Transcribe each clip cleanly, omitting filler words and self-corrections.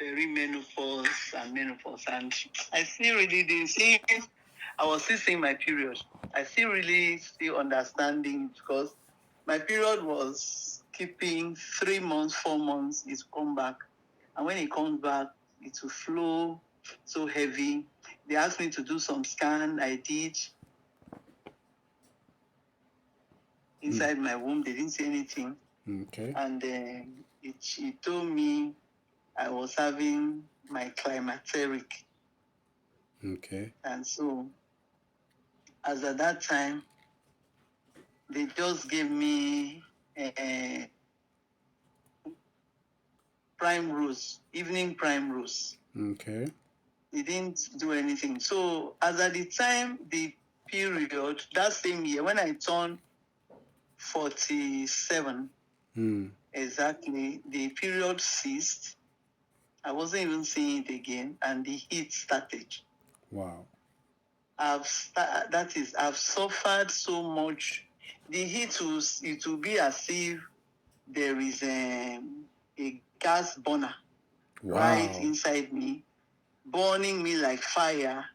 perimenopause and menopause, and I still really didn't see. I was still seeing my period. I still really still understanding because my period was keeping 3 months, 4 months. It's come back, and when it comes back, it will flow so heavy. They asked me to do some scan. I did inside my womb. They didn't say anything. Okay. And it told me I was having my climacteric. Okay. And so, as at that time, they just gave me prime rose, evening prime rose. Okay. They didn't do anything. So, as at the time, the period, that same year, when I turned 47, exactly, the period ceased. I wasn't even seeing it again, and the heat started. Wow. I've suffered so much. The heat it will be as if there is a gas burner right inside me, burning me like fire,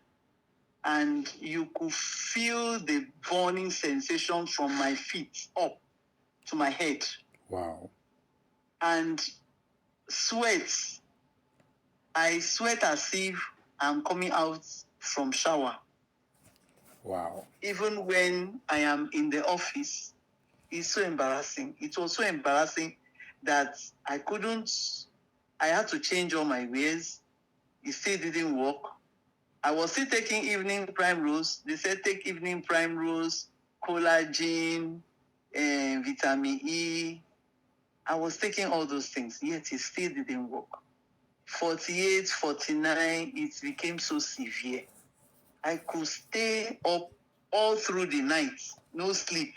and you could feel the burning sensation from my feet up to my head. Wow. And sweat. I sweat as if I'm coming out from shower. Wow. Even when I am in the office, it's so embarrassing. It was so embarrassing that I had to change all my ways. It still didn't work. I was still taking evening prime rose. They said take evening prime rose, collagen, vitamin E. I was taking all those things, yet it still didn't work. 48, 49, it became so severe. I could stay up all through the night, no sleep.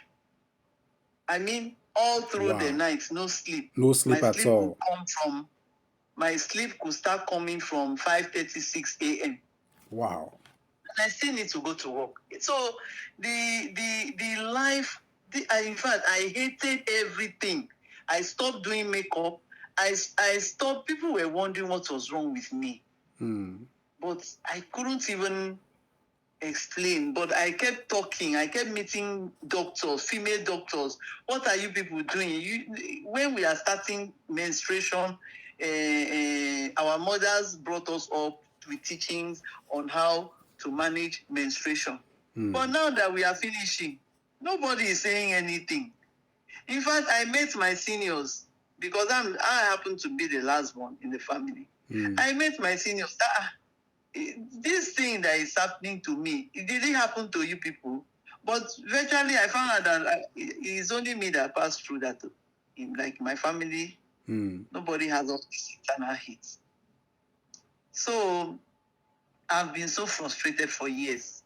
I mean, all through the night, no sleep. No sleep at all. My sleep could start coming from 5:36 a.m. Wow. And I still need to go to work. So the life, in fact, I hated everything. I stopped doing makeup. I stopped. People were wondering what was wrong with me. But I couldn't even explain. But I kept talking. I kept meeting doctors, female doctors. What are you people doing? When we are starting menstruation, our mothers brought us up with teachings on how to manage menstruation. But now that we are finishing, nobody is saying anything. In fact, I met my seniors because I happen to be the last one in the family. I met my seniors. This thing that is happening to me, it didn't happen to you people. But virtually, I found out that it's only me that passed through that. Like my family, nobody has all these internal hits. So I've been so frustrated for years.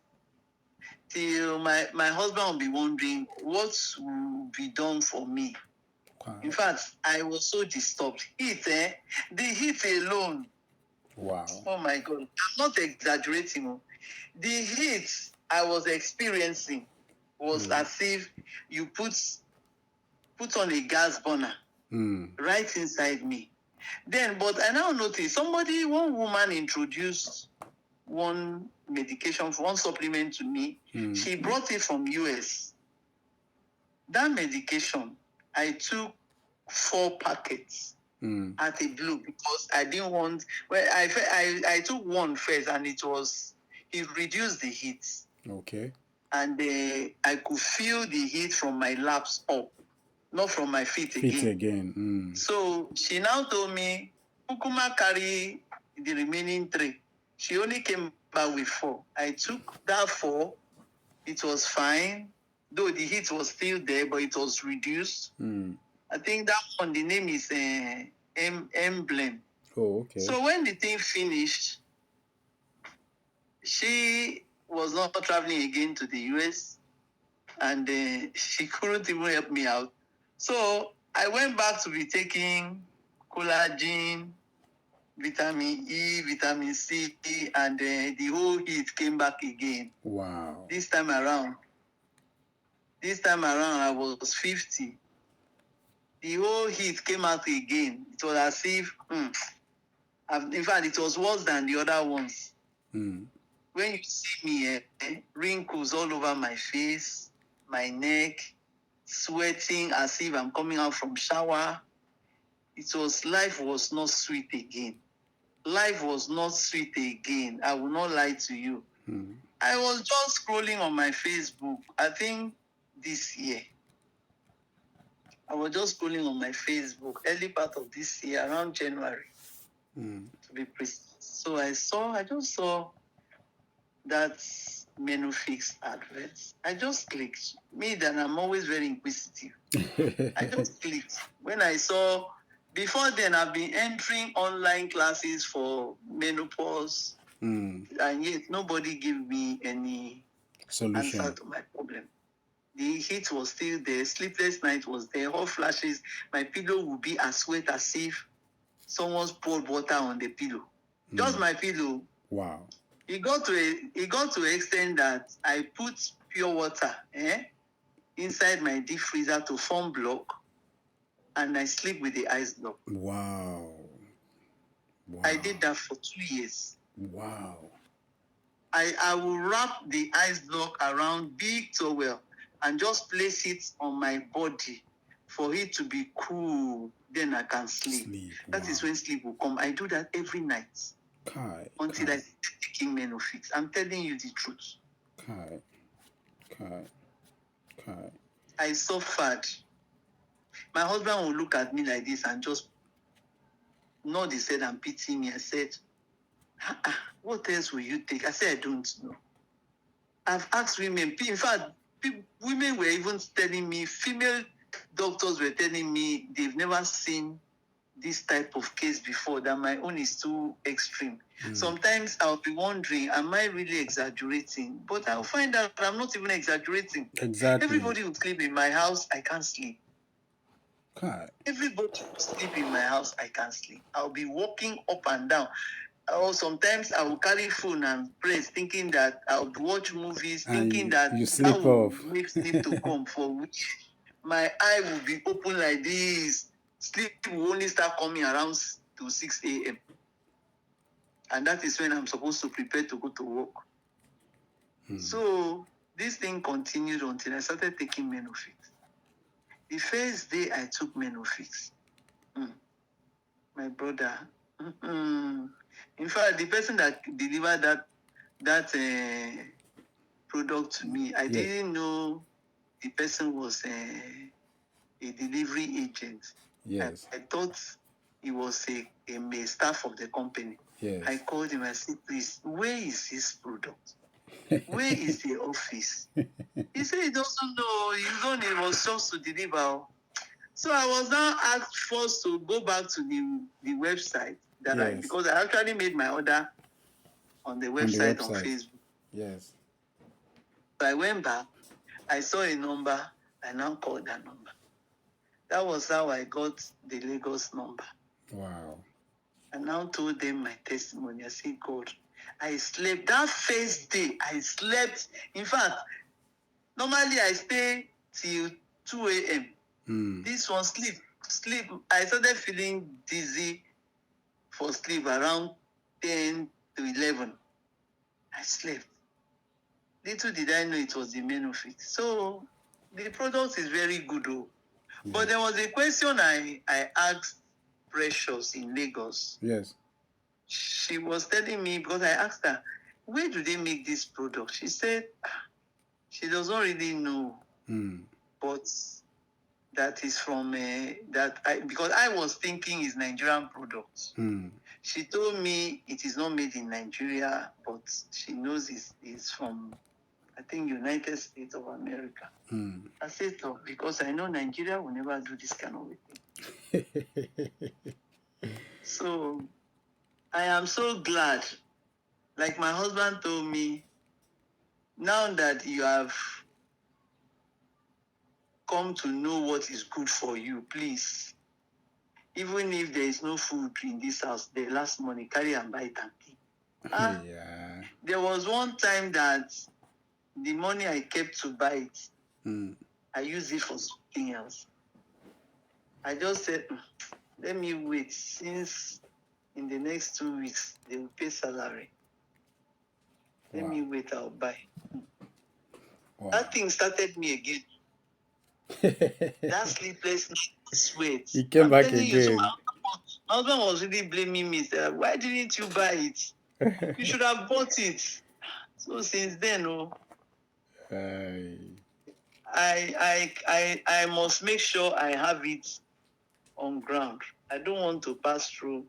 Till my husband will be wondering what will be done for me. Wow. In fact, I was so disturbed. The heat alone. Wow. Oh my God. I'm not exaggerating. The heat I was experiencing was as if you put on a gas burner right inside me. But I now noticed one woman introduced one medication, one supplement to me. She brought it from US. That medication, I took 4 packets at a blow because I didn't want. Well, I took one first, and it reduced the heat. Okay. And I could feel the heat from my laps up, not from my feet again. So she now told me, Kukuma carry the remaining 3. She only came back with 4. I took that 4. It was fine, though the heat was still there, but it was reduced. I think that one, the name is Emblem. Oh, okay. So when the thing finished, she was not traveling again to the US, and she couldn't even help me out. So I went back to be taking collagen, vitamin E, vitamin C, and the whole heat came back again. Wow. This time around, I was 50. The whole heat came out again. It was as if In fact, it was worse than the other ones. Mm. When you see me, wrinkles all over my face, my neck, sweating as if I'm coming out from shower. Life was not sweet again. Life was not sweet again. I will not lie to you. Mm. I was just scrolling on my Facebook, I think this year. I was just scrolling on my Facebook, early part of this year, around January, to be precise. So I just saw that Menofix advert. I just clicked. Me, that I'm always very inquisitive. I just clicked. When I saw, before then, I've been entering online classes for menopause, and yet nobody gave me any solution. answer to my problem. The heat was still there, sleepless night was there, hot flashes. My pillow would be as wet as if someone's poured water on the pillow. Just my pillow. Wow. It got to an extent that I put pure water inside my deep freezer to form block, and I sleep with the ice block. Wow. I did that for 2 years. Wow. I will wrap the ice block around big towel and just place it on my body for it to be cool. Then I can sleep. That is when sleep will come. I do that every night until I start taking Menofix. I'm telling you the truth. I suffered. My husband will look at me like this and just nod his head and pity me. I said, what else will you take? I said, I don't know. I've asked women. In fact, women were even telling me, female doctors were telling me they've never seen this type of case before, that my own is too extreme. Sometimes I'll be wondering, am I really exaggerating? But I'll find out I'm not even exaggerating. Exactly. Everybody will sleep in my house, I can't sleep. Everybody will sleep in my house, I can't sleep. I'll be walking up and down. Or sometimes I will carry phone and press, thinking that I'll watch movies, thinking that you sleep off. Make sleep to come, for which my eye will be open like this. Sleep will only start coming around to 6 a.m. And that is when I'm supposed to prepare to go to work. So this thing continued until I started taking Menofix. The first day I took Menofix, my brother, in fact, the person that delivered that product to me, I didn't know the person was a delivery agent. Yes. I thought he was a staff of the company. Yes. I called him. I said, please, where is this product? Where is the office? He said he doesn't know. His own, it was just to deliver. So I was now forced to go back to the website because I actually made my order on the website on Facebook. Yes. So I went back. I saw a number. I now called that number. That was how I got the Lagos number. Wow. I now told them my testimony. I said, God, I slept. That first day, I slept. In fact, normally I stay till 2 a.m. This one, sleep. I started feeling dizzy for sleep around 10 to 11. I slept. Little did I know it was the Menofix. So the product is very good, though. Yeah. But there was a question I asked Precious in Lagos. Yes. She was telling me, because I asked her, where do they make this product? She said she doesn't really know, but that is from because I was thinking it's Nigerian products. She told me it is not made in Nigeria, but she knows it's from, I think, United States of America. I said, so, because I know Nigeria will never do this kind of thing. So I am so glad. Like my husband told me, now that you have come to know what is good for you, please, even if there is no food in this house, the last money, carry and buy it and keep. There was one time that the money I kept to buy it, I used it for something else. I just said, let me wait, since in the next 2 weeks, they will pay salary. Let me wait, I'll buy. Wow. That thing started me again. That sleepless night sweat. He came back telling again. You, so my husband was really blaming me. Said, why didn't you buy it? You should have bought it. So since then, I must make sure I have it on ground. I don't want to pass through.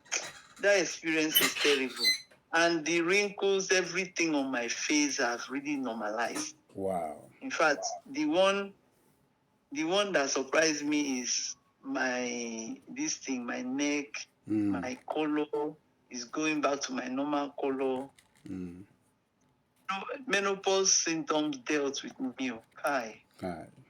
That experience is terrible. And the wrinkles, everything on my face has really normalized. Wow. In fact, the one that surprised me is my neck, my color is going back to my normal color. Menopause symptoms dealt with me.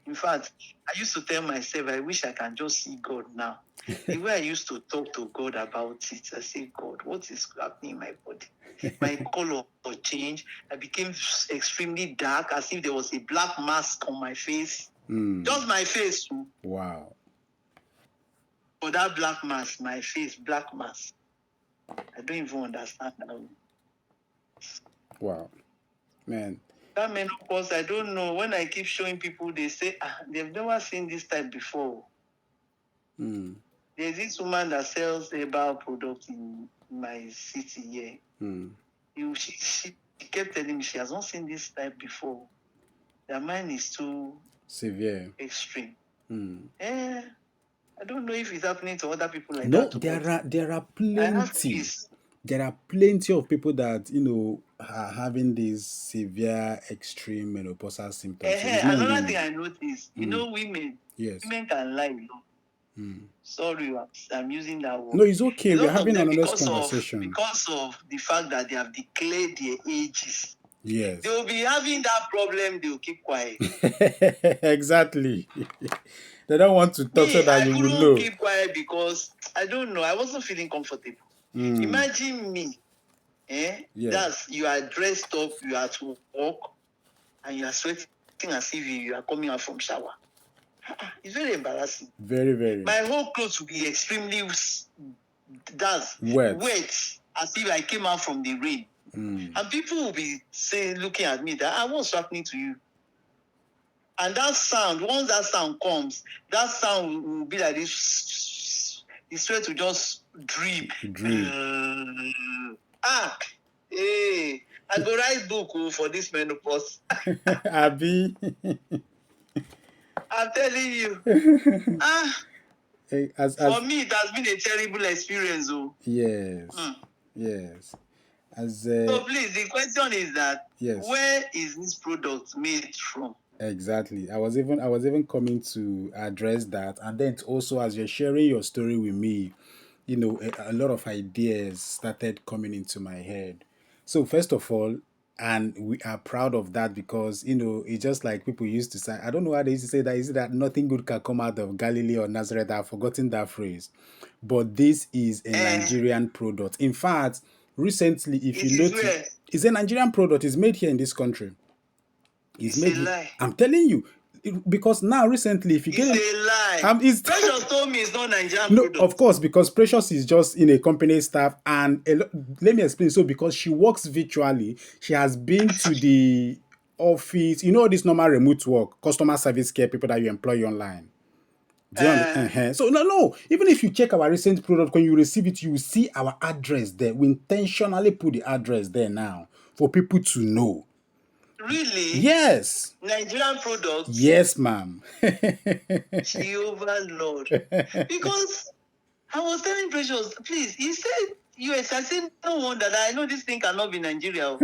In fact, I used to tell myself, I wish I can just see God now. The way I used to talk to God about it, I say, God, what is happening in my body? My color changed. I became extremely dark, as if there was a black mask on my face. Just my face. Wow. For that black mask, my face, black mask. I don't even understand that. Wow. Man. That menopause, I don't know. When I keep showing people, they say, they've never seen this type before. There's this woman that sells herbal products in my city here. She kept telling me she has not seen this type before. That mine is too severe, extreme. I don't know if it's happening to other people like that. No, there are plenty. There are plenty of people that are having these severe, extreme menopausal symptoms. So another thing I noticed, women. Yes. Women can lie. Sorry, I'm using that word. No, it's okay. We're having another conversation. Because of the fact that they have declared their ages. Yes. They will be having that problem. They will keep quiet. Exactly. They don't want to talk so that you will know. I couldn't keep quiet because I don't know. I wasn't feeling comfortable. Imagine me. Yes. You are dressed up. You are to work, and you are sweating as if you are coming out from shower. It's very embarrassing. Very, very. My whole clothes will be extremely wet, as if I came out from the rain. And people will be looking at me that, what's happening to you? And that sound, once that sound comes, that sound will be like this. The sweat will just drip. I go write book for this menopause. Abi. I'm telling you. For me, it has been a terrible experience. Yes. Yes. So please, the question is that, where is this product made from? Exactly. I was even coming to address that, and then also, as you're sharing your story with me, a lot of ideas started coming into my head. So first of all, and we are proud of that because it's just like people used to say. I don't know how they used to say that. Is it that nothing good can come out of Galilee or Nazareth? I've forgotten that phrase, but this is a Nigerian product. In fact, recently, if you notice, it's a Nigerian product. It's made here in this country. It's made a lie. I'm telling you, because now recently, if you get a lie. Precious told me it's not Nigerian product. Of course, because Precious is just in a company staff, and let me explain. So, because she works virtually, she has been to the office. This normal remote work, customer service care people that you employ online. Do you understand? So no. Even if you check our recent product, when you receive it, you will see our address there. We intentionally put the address there now for people to know. Really? Yes. Nigerian products? Yes, ma'am. Jehovah Lord. Because I was telling Precious, please, he said US. I said, no wonder that I know this thing cannot be Nigeria.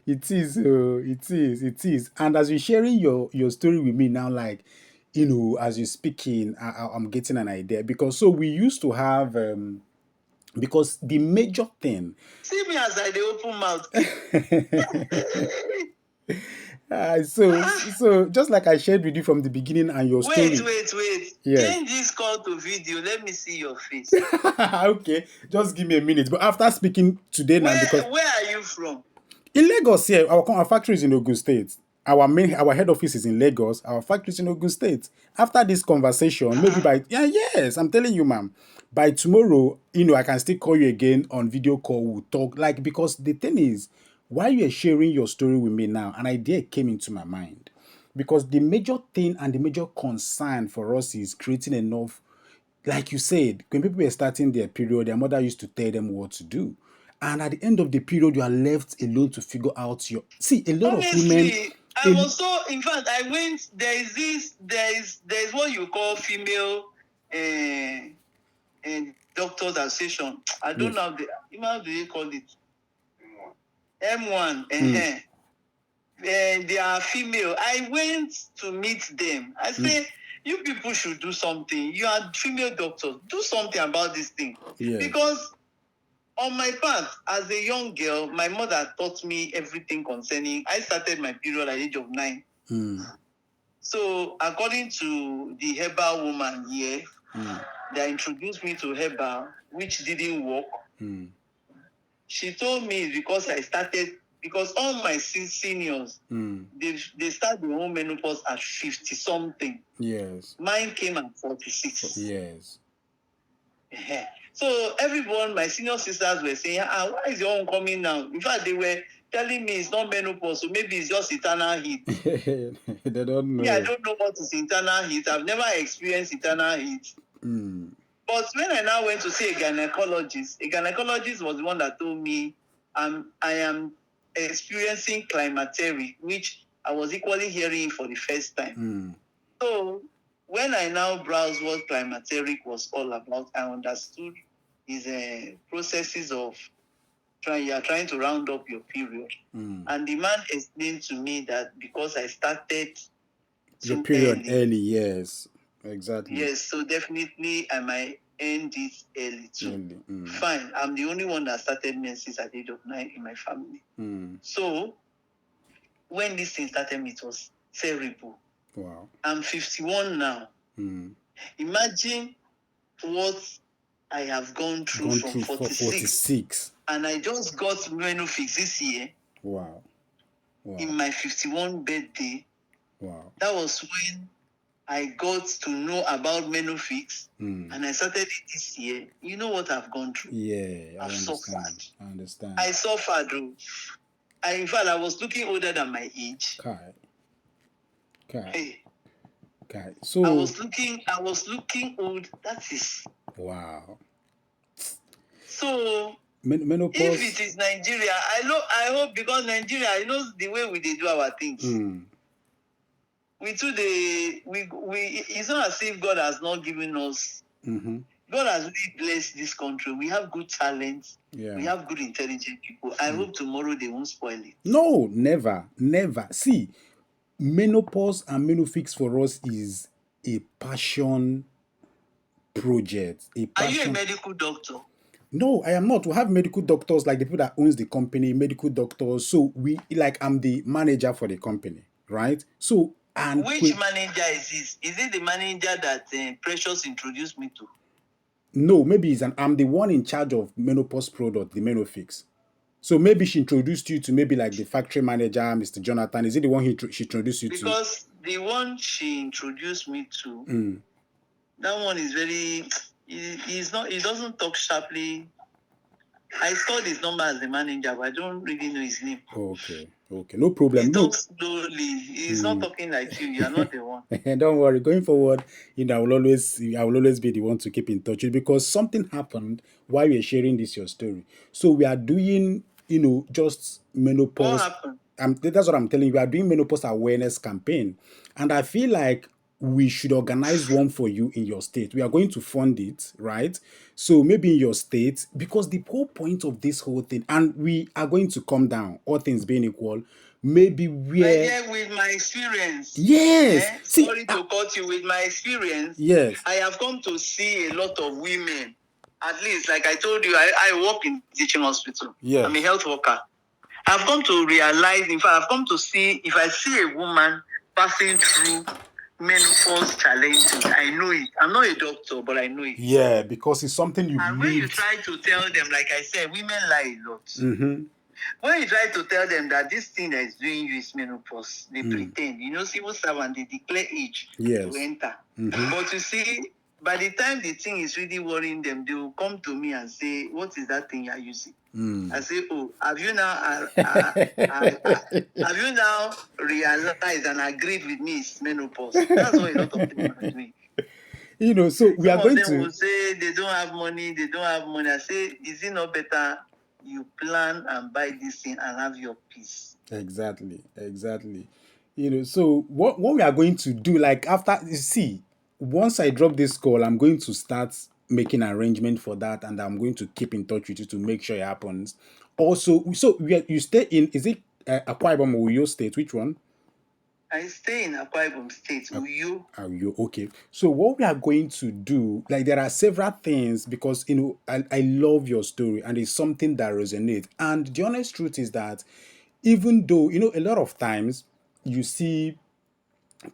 It is. It is. And as you're sharing your story with me now, like, as you're speaking, I'm getting an idea. Because so we used to have... because the major thing... See me as I open mouth. So just like I shared with you from the beginning and your story... Wait. Yes. Change this call to video. Let me see your face. Okay. Just give me a minute. But after speaking today now... Where are you from? In Lagos here. Our factory is in Ogun State. our head office is in Lagos, our factory is in Ogun State. After this conversation, maybe by yes, I'm telling you, ma'am, by tomorrow, I can still call you again on video call. We'll talk. Like, because the thing is, while you're sharing your story with me now, an idea came into my mind. Because the major thing and the major concern for us is creating enough, like you said, when people were starting their period, their mother used to tell them what to do. And at the end of the period, you are left alone to figure out your. See, a lot of women. Honestly, I was so. In fact, I went. There is this. There is what you call female, doctors association. I don't Yes. know how do they call it? M1. They are female. I went to meet them. I say, you people should do something. You are female doctors. Do something about this thing. Yes. Because on my part, as a young girl, my mother taught me everything concerning. I started my period at the age of 9. So according to the herbal woman here, they introduced me to herbal, which didn't work. She told me because I started, because all my seniors, they start their own menopause at 50 something. Yes. Mine came at 46. Yes. So everyone, my senior sisters were saying, why is your own coming now? In fact, they were telling me it's not menopause, so maybe it's just internal heat. They don't know. Yeah, I don't know what is internal heat. I've never experienced internal heat. But when I now went to see a gynecologist was the one that told me I am experiencing climateric, which I was equally hearing for the first time. So when I now browsed what climateric was all about, I understood is processes of trying to round up your period. And the man explained to me that because I started your period early, yes, exactly. Yes, so definitely I might end this early too. Fine, I'm the only one that started menses at the age of 9 in my family. So when this thing started, it was terrible. Wow. I'm 51 now. Imagine what I have gone through from 46. And I just got menofix this year. Wow. In my 51 birthday. Wow. That was when I got to know about menofix, and I started it this year. You know what I've gone through? Yeah, I've suffered. I understand. I suffered. In fact, I was looking older than my age. Hey. So I was looking old. That is. Wow. So menopause. If it is Nigeria, I hope because Nigeria knows the way we do our things. It's not as if God has not given us. God has really blessed this country. We have good talents. Yeah. We have good, intelligent people. I hope tomorrow they won't spoil it. No, never. See, menopause and menofix for us is a passion project. Are you a medical doctor? No, I am not. We have medical doctors, like the people that owns the company, medical doctors. So I'm the manager for the company, right? So which manager is this? Is it the manager that Precious introduced me to? No, maybe I'm the one in charge of menopause product, the menofix. So maybe she introduced you to maybe like the factory manager, Mr. Jonathan. Is it the one she introduced you to? Because the one she introduced me to, that one is very. He doesn't talk sharply. I saw his number as the manager, but I don't really know his name. Okay, no problem. He talks slowly. He's not talking like you. You are not the one. Don't worry. Going forward, I will always be the one to keep in touch with, because something happened while we are sharing your story. So we are doing, just menopause. What happened? That's what I'm telling you. We are doing menopause awareness campaign, and I feel like we should organize one for you in your state. We are going to fund it, right? So maybe in your state, because the whole point of this whole thing, and we are going to come down, all things being equal, maybe with my experience. Yes. Sorry to cut you. With my experience, yes, I have come to see a lot of women. At least, like I told you, I work in teaching hospital. Yes. I'm a health worker. I've come to realize, in fact, I've come to see, if I see a woman passing through menopause challenges, I know it. I'm not a doctor, but I know it. Yeah, because it's something you And when you try to tell them, like I said, women lie a lot. when you try to tell them that this thing that is doing you is menopause, they pretend. You know, civil servant, they declare age to Yes. enter. But you see, by the time the thing is really worrying them, they will come to me and say, what is that thing you are using? I say, oh, have you now have you now realized and agreed with me it's menopause? That's what a lot of them are doing. You know, so we Some are of going them to will say they don't have money, they don't have money. I say, is it not better you plan and buy this thing and have your peace? exactly. You know, so what we are going to do, like after you see, once I drop this call, I'm going to start making arrangement for that, and I'm going to keep in touch with you to make sure it happens. Also, so you stay in, is it Akwa Ibom or Uyo State? Which one? I stay in Akwa Ibom State, Uyo. Are you okay? So what we are going to do, like there are several things because you know I love your story and it's something that resonates. And the honest truth is that even though you know a lot of times you see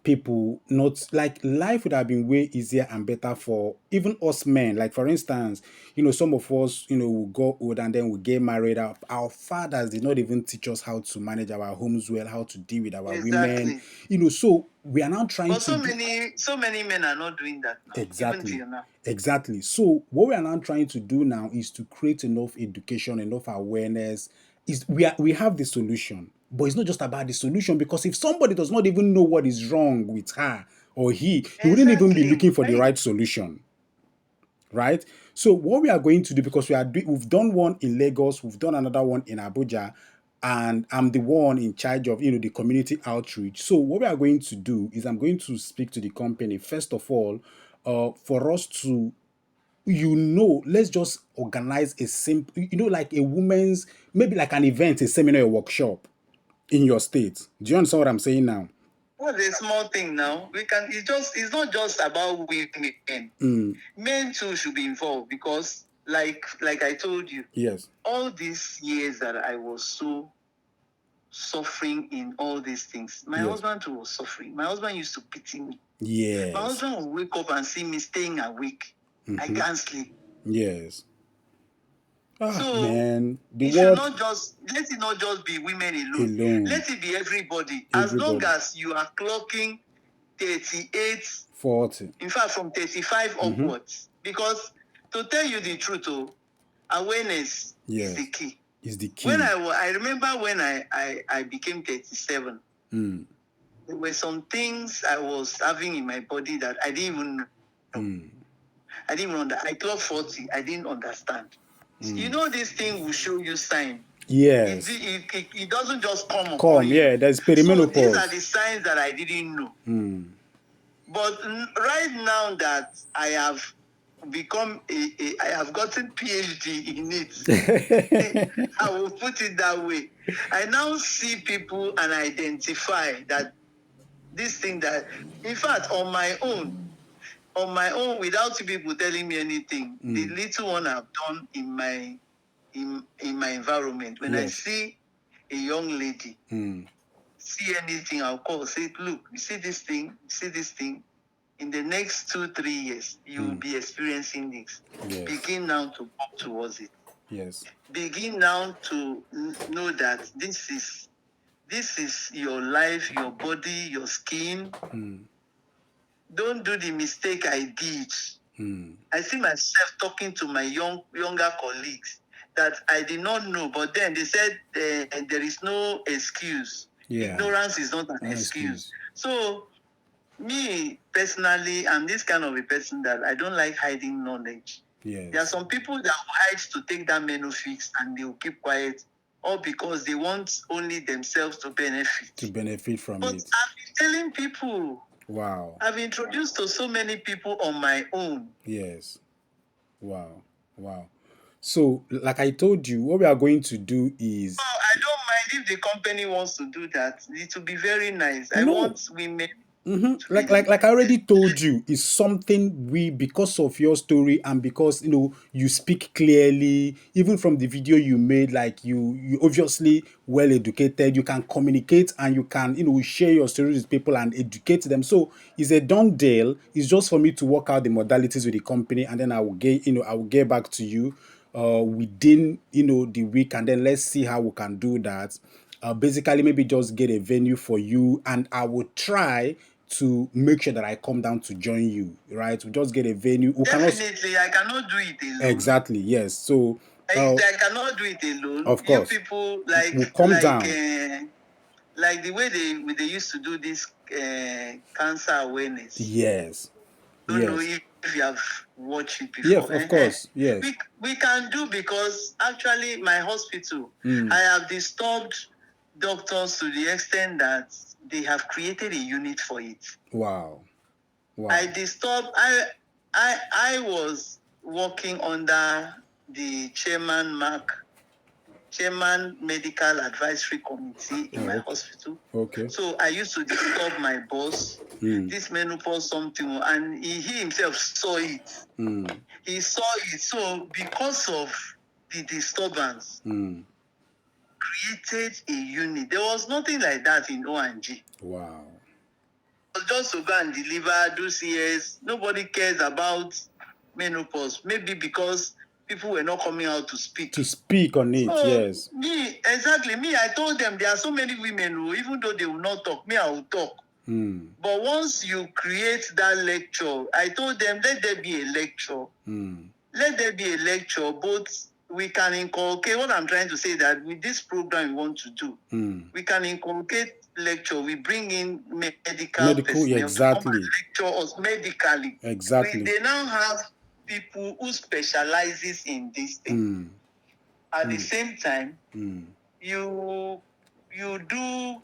people not like life would have been way easier and better for even us men, like for instance, you know, some of us, you know, will go old and then we get married. Our fathers did not even teach us how to manage our homes well, how to deal with our women, Exactly. you know. So we are now trying But to do so many men are not doing that now, even exactly. till now. Exactly. So what we are now trying to do now is to create enough education, enough awareness. Is we have the solution, but it's not just about the solution because if somebody does not even know what is wrong with her or he wouldn't even be Exactly. looking for the Right. right solution, right? So what we are going to do because we've done one in Lagos, we've done another one in Abuja, and I'm the one in charge of you know the community outreach. So what we are going to do is I'm going to speak to the company first of all, for us to you know, let's just organize a simple, you know, like a woman's, maybe like an event, a seminar, a workshop in your state. Do you understand what I'm saying now? What's a small thing now? It's not just about women. Men too should be involved because like I told you, Yes. all these years that I was so suffering in all these things, my Yes. husband too was suffering. My husband used to pity me. My Yes. husband would wake up and see me staying awake. I can't sleep. Yes. Ah, So man, the it should word not just let it not just be women alone. alone, Let it be everybody. As long everybody, as you are clocking 38, 40. in fact from 35 upwards. Because to tell you the truth, awareness is the Yes, key. is the When key. I remember when I became 37, there were some things I was having in my body that I didn't even know. I didn't even I clocked 40. I didn't understand. You know, this thing will show you sign. Yes. It doesn't just come upon Come, you. yeah, there's So these are perimenopause. the signs that I didn't know. But right now that I have become I have gotten PhD in it, I will put it that way. I now see people and identify that this thing that, in fact, on my own, without you people telling me anything, the little one I've done in my environment, when I Yes. see a young lady see anything, I'll call, say, look, you see this thing, in the next 2-3 years, you will be experiencing this. Yes. Begin now to walk towards it. Yes. Begin now to know that this is your life, your body, your skin. Don't do the mistake I did. I see myself talking to my younger colleagues that I did not know, but then they said there is no excuse. Yeah. Ignorance is not an excuse. So me personally, I'm this kind of a person that I don't like hiding knowledge. Yes. There are some people that will hide to take that menu fix and they will keep quiet, all because they want only themselves to benefit. To benefit from but it. I've been telling people. Wow. I've introduced to so many people on my own. Yes. Wow. Wow. So, like I told you, what we are going to do is. Oh, I don't mind if the company wants to do that. It will be very nice. I No. want women Like I already told you, it's something we because of your story and because you know you speak clearly, even from the video you made, like you obviously well educated, you can communicate and you can you know share your stories with people and educate them. So it's a done deal. It's just for me to work out the modalities with the company and then I will get back to you. within the week, and then let's see how we can do that. Basically, maybe just get a venue for you, and I will try to make sure that I come down to join you. Right? We just get a venue. We can also Definitely, I cannot do it alone. exactly, yes. So I cannot do it alone. of You course, people we'll come down. Like the way they used to do this cancer awareness. Yes. Don't know Yes. if you have watched it Yeah, before. of course. Yes. We can do, because actually my hospital, I have disturbed doctors to the extent that they have created a unit for it. Wow. I disturbed. I was working under the chairman medical advisory committee in my hospital. Okay. So I used to disturb my boss, this menopause something, and he himself saw it. He saw it. So because of the disturbance, created a unit. There was nothing like that in O&G. Wow. Just to go and deliver, do CS. Nobody cares about menopause. Maybe because people were not coming out to speak. To speak on it, so, yes. Me, I told them there are so many women who, even though they will not talk, me, I will talk. But once you create that lecture, I told them, let there be a lecture. Let there be a lecture, but we can inculcate. What I'm trying to say that with this program we want to do, we can inculcate lecture. We bring in medical personnel exactly. to come and lecture us medically. Exactly. They now have people who specializes in this thing. At the same time, you do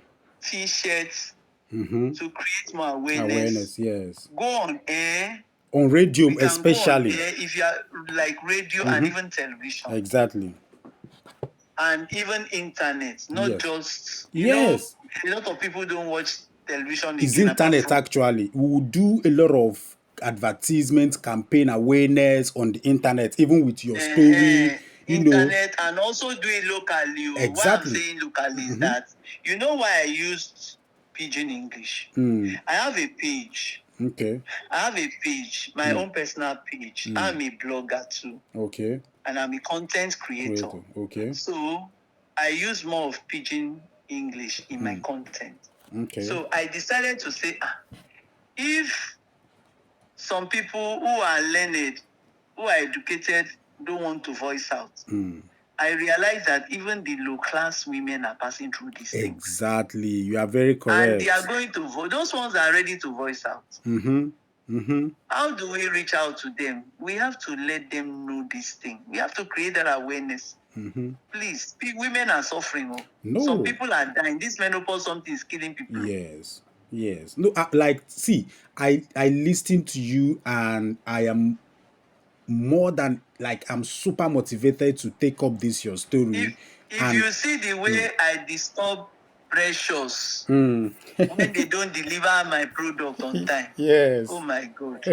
T-shirts to create more awareness. Yes. Go on air. On radio, especially. Go on air if you are like radio and even television. Exactly. And even internet, not just you know, a lot of people don't watch television. It's internet actually. We will do a lot of advertisement, campaign awareness on the internet, even with your story. Internet, and also do it locally. Exactly. Why I'm saying locally is that you know why I used Pidgin English. I have a page. Okay. I have a page, my own personal page. I'm a blogger too. Okay. And I'm a content creator. Okay. So I use more of Pidgin English in my content. Okay. So I decided to say, if some people who are learned, who are educated, don't want to voice out, I realize that even the low-class women are passing through these things. Exactly. You are very correct. And they are going to vote. Those ones are ready to voice out. How do we reach out to them? We have to let them know this thing. We have to create that awareness. Please, women are suffering. No. Some people are dying. This menopause, something is killing people. Yes. No, see, I listen to you, and I am more than I'm super motivated to take up this your story. If you see the way I disturb Precious when they don't deliver my product on time. Yes. Oh my God.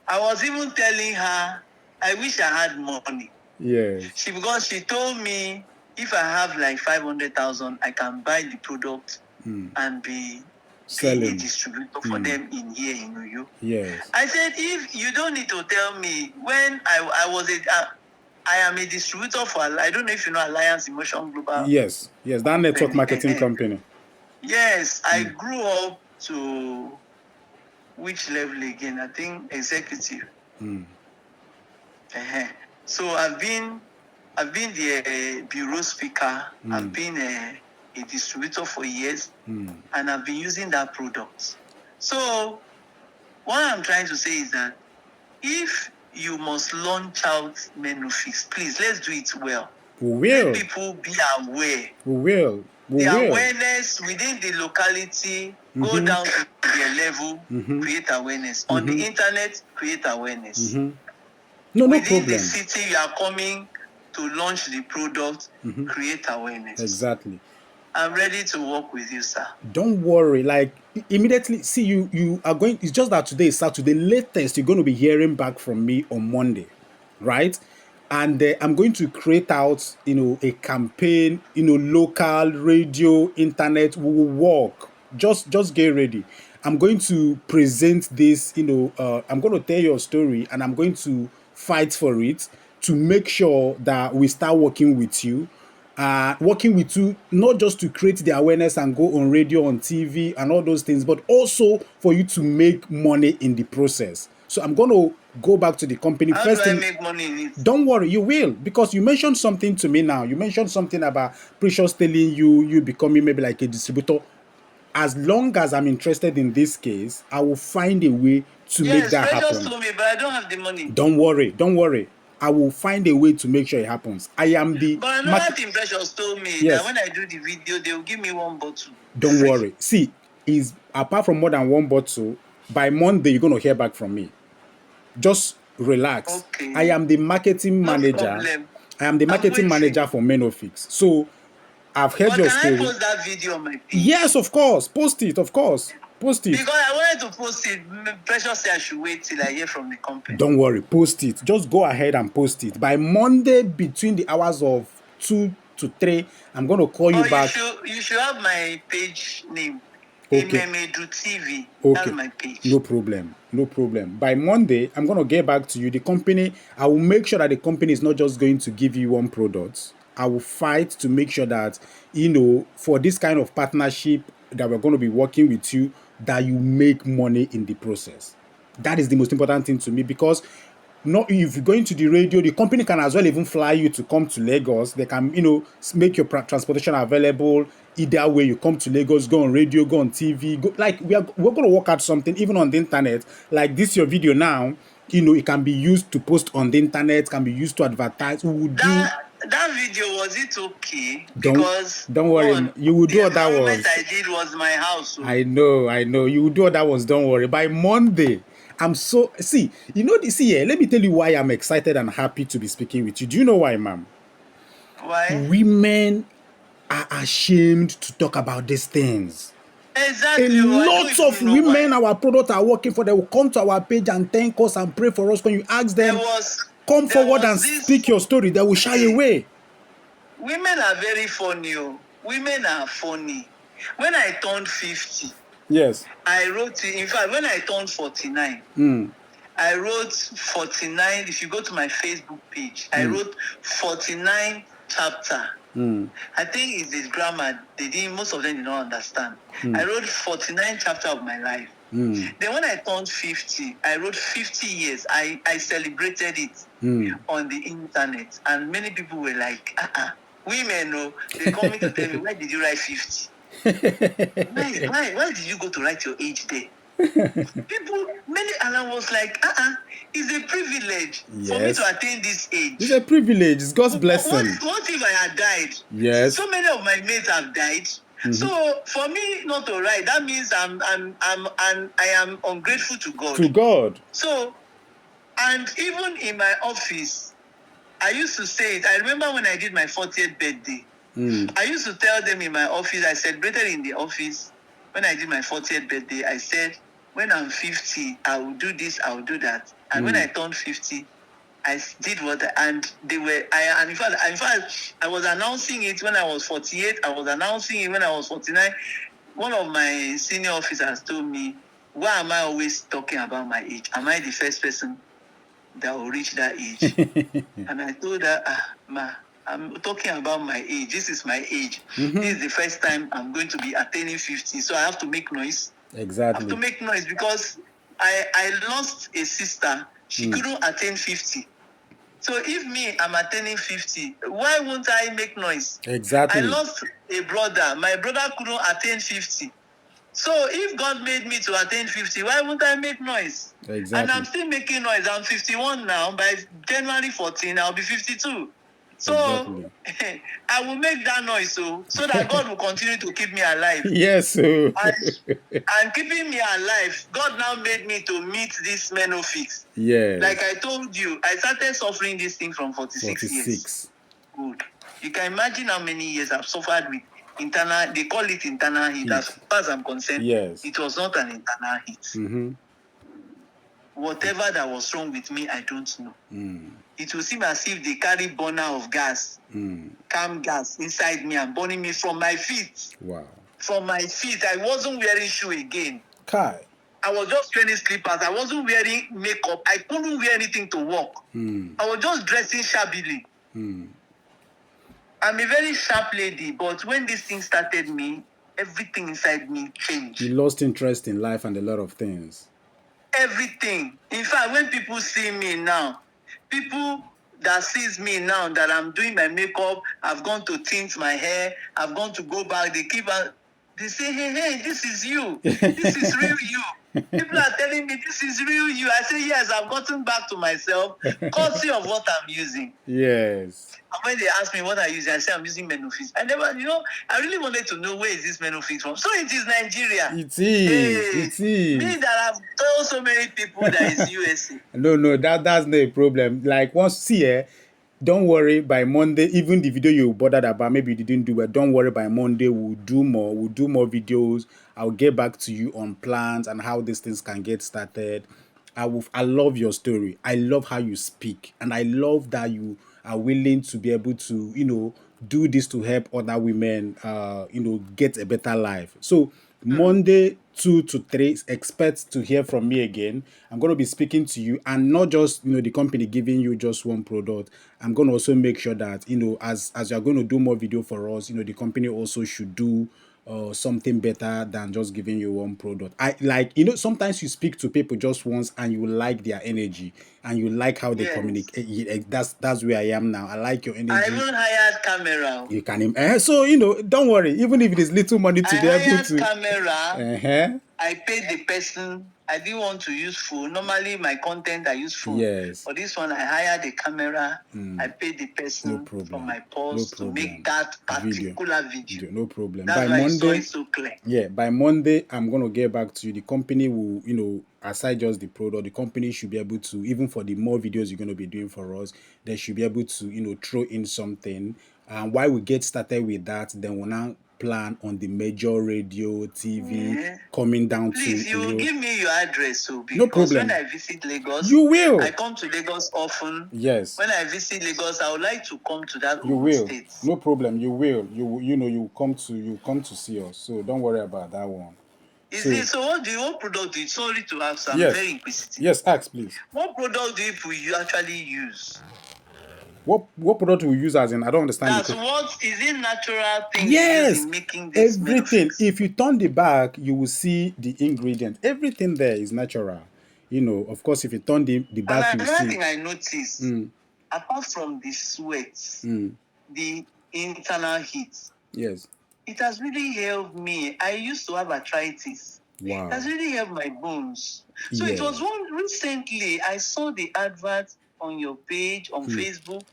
I was even telling her, I wish I had money. Yes. Because she told me if I have like 500,000, I can buy the product and be a distributor for them in here in New York. Yes. I said, if you don't need to tell me, when I am a distributor for, I don't know if you know Alliance Emotion Global. Yes, that network marketing company. Yes, I grew up to which level again? I think executive. So I've been the bureau speaker. I've been a distributor for years, and I've been using that product. So what I'm trying to say is that if you must launch out Menufix, please, let's do it well. We will. Let people be aware. We will. Awareness within the locality, go down to their level, create awareness. On the internet, create awareness. No within problem. the city you are coming to launch the product, create awareness. Exactly. I'm ready to work with you, sir. Don't worry. Immediately, see, you are going. It's just that today is Saturday. Latest, you're going to be hearing back from me on Monday, right? And I'm going to create out, a campaign, local radio, internet. We will work. Just get ready. I'm going to present this. I'm going to tell your story, and I'm going to fight for it to make sure that we start working with you. Working with you, not just to create the awareness and go on radio, on TV, and all those things, but also for you to make money in the process. So I'm going to go back to the company. How First do I thing, make money in it? don't worry, you will, because you mentioned something to me now. You mentioned something about Precious telling you becoming maybe like a distributor. As long as I'm interested in this case, I will find a way to make Yes, that Precious happen. told me, but I don't have the money. Don't worry. I will find a way to make sure it happens. I am the But another thing Precious told me that Yes. when I do the video, they will give me 1 bottle. Don't free. worry. See, is apart from more than 1 bottle, by Monday you're gonna hear back from me. Just relax. Okay. I am the marketing No manager. problem. I am the marketing waiting. manager for Menofix. So I've heard But your can I story. post that video on my page? Yes, of course. Post it, of course. Post it. Because I wanted to post it. Precious said I should wait till I hear from the company. Don't worry, post it. Just go ahead and post it. By Monday, between the hours of 2 to 3, I'm going to call you back. You should have my page name. Okay. Emem TV. Okay. That's my page. No problem. By Monday, I'm going to get back to you. The company, I will make sure that the company is not just going to give you one product. I will fight to make sure that, for this kind of partnership that we're going to be working with you, that you make money in the process. That is the most important thing to me, because not if you're going to the radio, the company can as well even fly you to come to Lagos. They can, make your transportation available. Either way, you come to Lagos, go on radio, go on TV, go, like we're going to work out something even on the internet. Like this, your video now, it can be used to post on the internet, can be used to advertise. We will do. That video, was it okay? Don't worry, you will do other ones. The I did was my house. So. I know. You will do other ones. Don't worry. By Monday, I'm so let me tell you why I'm excited and happy to be speaking with you. Do you know why, ma'am? Why? Women are ashamed to talk about these things. Exactly. A lot of women our products are working for, they will come to our page and thank us and pray for us. When you ask them, come forward and speak your story, they will shy away. Women are very funny. Women are funny. When I turned 50, yes, I wrote, in fact, when I turned 49, I wrote 49. If you go to my Facebook page, I wrote 49 chapter. I think it's the grammar. Most of them did not understand. I wrote 49 chapter of my life. Then when I turned 50, I wrote 50 years. I celebrated it on the internet. And many people were like, women, they call me to tell me, why did you write 50? Why did you go to write your age there? And I was like, it's a privilege for me to attain this age. It's a privilege. It's God's blessing. What if I had died? Yes. So many of my mates have died. So for me not to write, that means I am ungrateful to God. To God. So, and even in my office, I used to say it. I remember when I did my 40th birthday. I used to tell them in my office, I celebrated in the office. When I did my 40th birthday, I said, when I'm 50, I will do this, I will do that. And when I turned 50, I did and they were, in fact, I was announcing it when I was 48. I was announcing it when I was 49. One of my senior officers told me, why am I always talking about my age? Am I the first person that will reach that age? And I told her, I'm talking about my age. This is my age. This is the first time I'm going to be attaining 50. So I have to make noise. Exactly. I have to make noise because I lost a sister. She couldn't attain 50. So if me, I'm attaining 50, why won't I make noise? Exactly. I lost a brother. My brother couldn't attain 50. So if God made me to attain 50, why won't I make noise? Exactly. And I'm still making noise. I'm 51 now. By January 14, I'll be 52. So exactly. I will make that noise so that God will continue to keep me alive. Yes. And keeping me alive, God now made me to meet this Menofix. Yes. Like I told you, I started suffering this thing from 46 years. Good. You can imagine how many years I've suffered with internal, they call it internal heat. As far as I'm concerned, yes. It was not an internal heat. Whatever that was wrong with me, I don't know. It will seem as if they carry burner of gas, calm gas inside me and burning me from my feet. Wow. From my feet. I wasn't wearing shoe again. Kai. I was just wearing slippers. I wasn't wearing makeup. I couldn't wear anything to work. I was just dressing shabbily. I'm a very sharp lady, but when this thing started me, everything inside me changed. You lost interest in life and a lot of things. Everything. In fact, when people see me now, people that sees me now that I'm doing my makeup, I've gone to tint my hair, I've gone to go back, they say, hey, this is you. This is real you. People are telling me this is real you. I say, yes, I've gotten back to myself, courtesy of what I'm using. Yes. And when they ask me what I use, I say I'm using Menofix. I really wanted to know where is this Menofix from. So it is Nigeria. It is. Hey, It is. me that I've told so many people that is USA. No, that's not a problem. Like once see, don't worry. By Monday, even the video you bothered about, maybe you didn't do it. Don't worry. By Monday, we'll do more. We'll do more videos. I'll get back to you on plans and how these things can get started. I love your story. I love how you speak, and I love that you are willing to be able to, do this to help other women, get a better life. So Monday 2 to 3, expect to hear from me again. I'm going to be speaking to you, and not just the company giving you just one product. I'm going to also make sure that as you're going to do more video for us, the company also should do something better than just giving you one product. I like, sometimes you speak to people just once and you like their energy and you like how they communicate. That's where I am now. I like your energy. I even hired camera. You can so don't worry, even if it is little money to be able to camera. I paid the person. I didn't want to use phone. Normally my content I use phone. Yes. For this one I hired a camera. I paid the person for my post to make that particular video. No problem. That's why Monday, I saw it so clear. Yeah, by Monday I'm gonna get back to you. The company will, aside just the product, the company should be able to, even for the more videos you're gonna be doing for us, they should be able to, throw in something. And while we get started with that, then we'll now plan on the major radio, TV, coming down to. Please, you will give me your address, so because no problem. When I visit Lagos, you will. I come to Lagos often. Yes. When I visit Lagos, I would like to come to that. You will. State. No problem. You will. You come to see us. So don't worry about that one. So what product do you? Sorry to ask. I'm very inquisitive. Yes, ask please. What product do you actually use? What product we use as in? I don't understand. That's what is it natural thing yes, you use in making this everything. Menofix? If you turn the back, you will see the ingredient. Everything there is natural. Of course, if you turn the back, and you see. another thing I noticed, apart from the sweat, the internal heat. Yes. It has really helped me. I used to have arthritis. Wow. It has really helped my bones. So it was one recently I saw the advert on your page on Facebook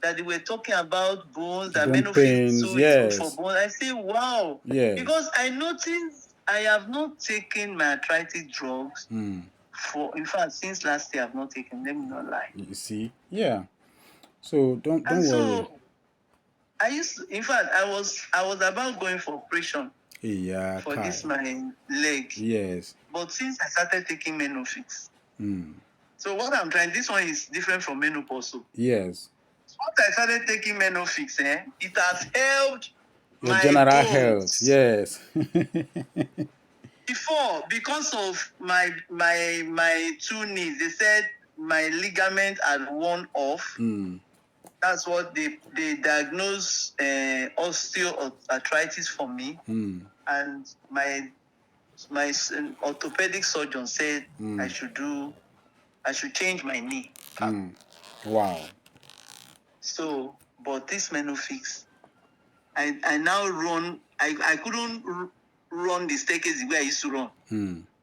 that they were talking about bones, that Menofix so it's good for bones. I say, wow. Yeah. Because I noticed I have not taken my arthritis drugs in fact, since last year I've not taken them, not lie. You see? Yeah. So don't worry. In fact, I was about going for operation. Yeah, for this my leg. Yes. But since I started taking Menofix. So what I'm trying, this one is different from menopause. Yes. Once I started taking Menofix, it has helped your my general bones. Health. Yes. Before, because of my 2 knees, they said my ligament had worn off. That's what they diagnosed osteoarthritis for me. And my orthopedic surgeon said I should change my knee. Wow. So, but this Menofix, I now run. I couldn't run the staircase the way I used to run.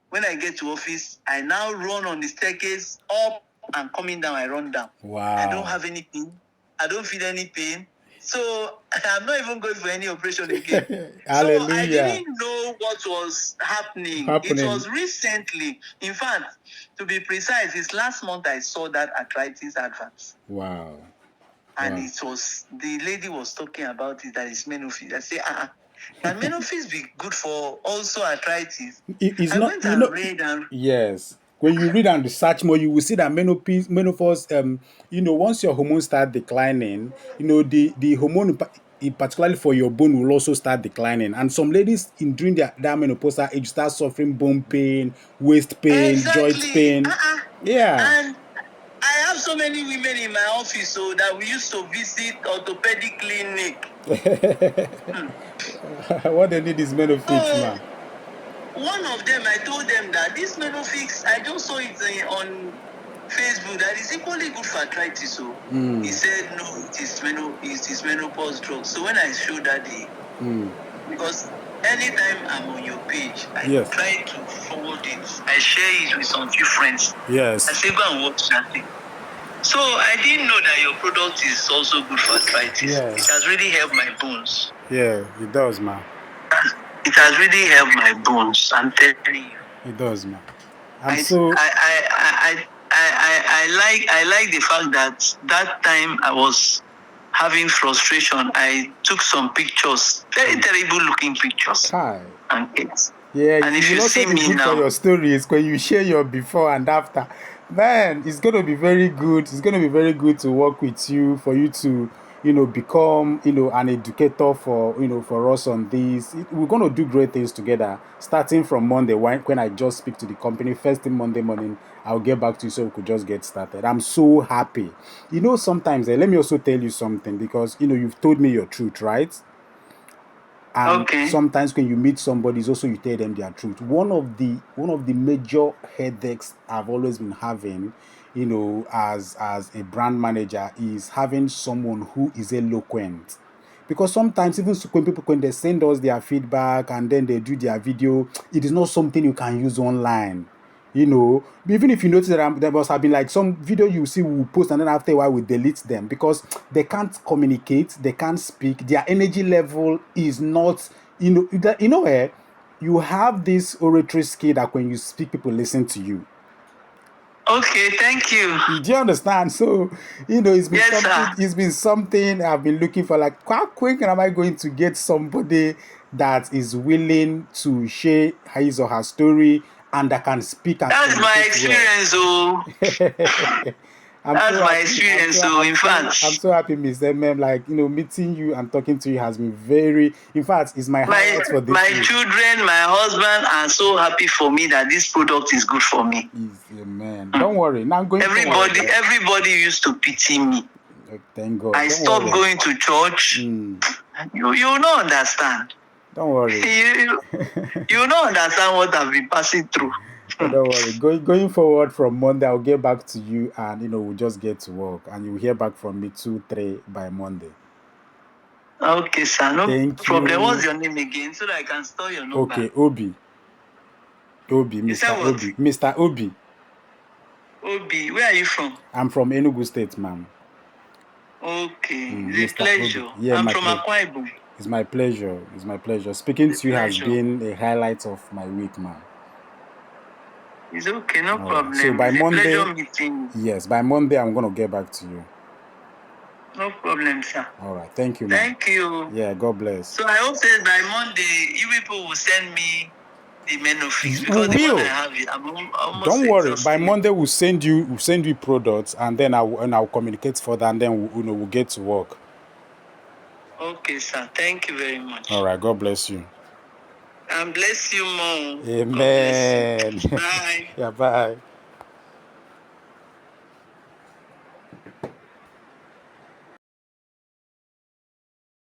When I get to office, I now run on the staircase up and coming down. I run down. Wow. I don't have any pain. I don't feel any pain. So I'm not even going for any operation again. Hallelujah. So I didn't know what was happening. It was recently. In fact, to be precise, it's last month I saw that arthritis advert. Wow. And it was, the lady was talking about it, that it's Menofix. I say, can Menofix be good for also arthritis? It's not, read and... Yes. When you read and research more, you will see that menopause, once your hormones start declining, the hormone, particularly for your bone, will also start declining. And some ladies during that menopausal age start suffering bone pain, waist pain, joint Exactly. pain. Yeah. And I have so many women in my office so that we used to visit orthopedic clinic. What they need is Menofix, So man. one of them, I told them that this Menofix, I just saw it on Facebook that is equally good for arthritis. So he said no, it is menopause drug. So when I showed that because anytime I'm on your page, I try to forward it. I share it with some few friends. Yes. I say go and watch that thing. So I didn't know that your product is also good for arthritis. Yes. It has really helped my bones. Yeah, it does, man. It has really helped my bones. I'm telling you. It does, man. I like the fact that time I was having frustration. I took some pictures, very terrible looking pictures. Hi. And kids. Yeah, and it if will you also see be me good now, for your stories when you share your before and after. Man, it's going to be very good. It's going to be very good to work with you, for you to, become, an educator for, for us on this. We're going to do great things together, starting from Monday, when I just speak to the company. First thing Monday morning, I'll get back to you so we could just get started. I'm so happy. Sometimes, let me also tell you something, because, you've told me your truth, right? And sometimes when you meet somebody, it's also you tell them their truth. One of the major headaches I've always been having, as a brand manager, is having someone who is eloquent. Because sometimes even when they send us their feedback and then they do their video, it is not something you can use online. Even if you notice that there must have been like some video you see we will post and then after a while we delete them because they can't communicate, they can't speak, their energy level is not, you have this oratory skill that when you speak, people listen to you. Okay, thank you. Do you understand? So, it's been Yes, something. sir. It's been something I've been looking for. Like, how quick am I going to get somebody that is willing to share his or her story and that can speak and That's my communicate experience, well? That's my experience. So, in fact, I'm so happy, Miss Emem. Like, meeting you and talking to you has been very. In fact, it's my highlight for this my week. children, my husband are so happy for me that this product is good for me. Amen. Don't worry. Now I'm going. Everybody used to pity me. Thank God. I stopped going to church. You don't understand. Don't worry. you don't understand what I've been passing through. Don't worry. Going forward from Monday, I'll get back to you and we'll just get to work and you'll hear back from me 2-3 by Monday. Okay, sir. No problem. You. What's your name again so that I can store your number? Okay, Obi, Mr. Obi. Mr. Obi. Obi, where are you from? I'm from Enugu State, ma'am. Okay, it's a pleasure. Obi. Yeah, I'm from Akwa Ibom. It's my pleasure. It's my pleasure. Speaking to you has been a highlight of my week, ma'am. It's okay, no problem. So by Monday, pleasure meeting. Yes, by Monday I'm gonna get back to you. No problem, sir. All right, thank you, ma'am. Thank you. Yeah, God bless. So I hope that by Monday, you people will send me the Menofix because the one I have, I'm almost Don't worry. exhausted. By Monday we'll send you products, and then I'll communicate further, and then we'll get to work. Okay, sir. Thank you very much. All right. God bless you. And bless you more. Amen. God bless you. Bye. Yeah. Bye.